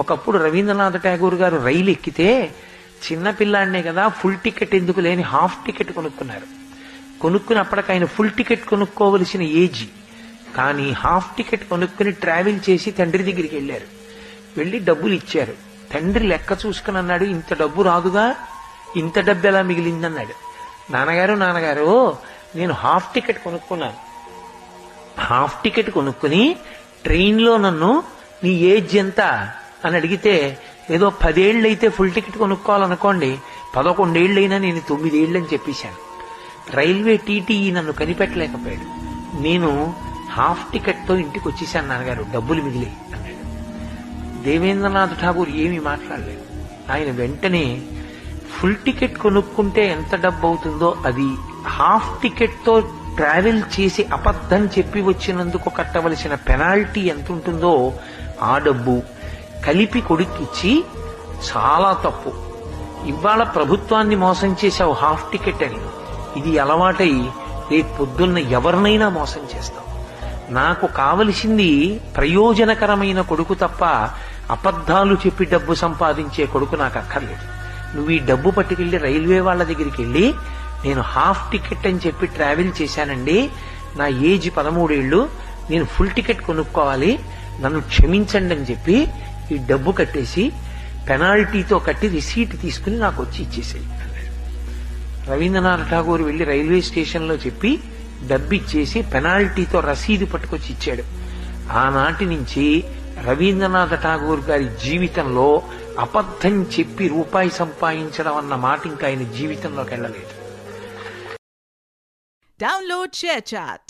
ఒకప్పుడు రవీంద్రనాథ్ ఠాగూర్ గారు రైలు ఎక్కితే చిన్నపిల్లాడినే కదా, ఫుల్ టికెట్ ఎందుకు లేని హాఫ్ టికెట్ కొనుక్కున్నారు. కొనుక్కున్నప్పటికి ఆయన ఫుల్ టికెట్ కొనుక్కోవలసిన ఏజీ, కానీ హాఫ్ టికెట్ కొనుక్కుని ట్రావెల్ చేసి తండ్రి దగ్గరికి వెళ్ళారు. వెళ్ళి డబ్బులు ఇచ్చారు. తండ్రి లెక్క చూసుకుని అన్నాడు, ఇంత డబ్బు రాదుగా, ఇంత డబ్బు ఎలా మిగిలిందన్నాడు. నాన్నగారు నేను హాఫ్ టికెట్ కొనుక్కున్నాను. హాఫ్ టికెట్ కొనుక్కుని ట్రైన్లో నన్ను నీ ఏజ్ ఎంత అని అడిగితే, ఏదో 10 ఏళ్ళు అయితే ఫుల్ టికెట్ కొనుక్కోవాలనుకోండి, 11 ఏళ్ళైనా నేను 9 ఏళ్ళు అని చెప్పేశాను. రైల్వే టీటీఈ నన్ను కనిపెట్టలేకపోయాడు. నేను హాఫ్ టికెట్ తో ఇంటికి వచ్చేసాను నాన్నగారు, డబ్బులు మిగిలి అన్నాడు. దేవేంద్రనాథ్ ఠాగూర్ ఏమీ మాట్లాడలేదు. ఆయన వెంటనే ఫుల్ టికెట్ కొనుక్కుంటే ఎంత డబ్బు అవుతుందో అది, హాఫ్ టికెట్ తో ట్రావెల్ చేసి అబద్ధం చెప్పి వచ్చినందుకు కట్టవలసిన పెనాల్టీ ఎంత ఉంటుందో ఆ డబ్బు కలిపి కొడుక్కిచ్చి, చాలా తప్పు, ఇవాళ ప్రభుత్వాన్ని మోసం చేశావు హాఫ్ టికెట్ అని, ఇది అలవాటై రేపు పొద్దున్న ఎవరినైనా మోసం చేస్తావు. నాకు కావలసింది ప్రయోజనకరమైన కొడుకు తప్ప అబద్ధాలు చెప్పి డబ్బు సంపాదించే కొడుకు నాకు అక్కర్లేదు. నువ్వు ఈ డబ్బు పట్టుకెళ్లి రైల్వే వాళ్ళ దగ్గరికి వెళ్ళి, నేను హాఫ్ టికెట్ అని చెప్పి ట్రావెల్ చేశానండి, నా ఏజ్ 13 ఏళ్ళు, నేను ఫుల్ టికెట్ కొనుక్కోవాలి, నన్ను క్షమించండి అని చెప్పి ఈ డబ్బు కట్టేసి పెనాల్టీతో కట్టి రిసీట్ తీసుకుని నాకు వచ్చి ఇచ్చేసేయి అన్నాడు. రవీంద్రనాథ్ ఠాగూర్ వెళ్లి రైల్వే స్టేషన్ లో చెప్పి డబ్బిచ్చేసి పెనాల్టీతో రసీదు పట్టుకొచ్చి ఇచ్చాడు. ఆనాటి నుంచి రవీంద్రనాథ్ ఠాగూర్ గారి జీవితంలో అబద్ధం చెప్పి రూపాయి సంపాదించడం అన్న మాట ఇంకా ఆయన జీవితంలోకి వెళ్ళలేదు. Download ShareChat.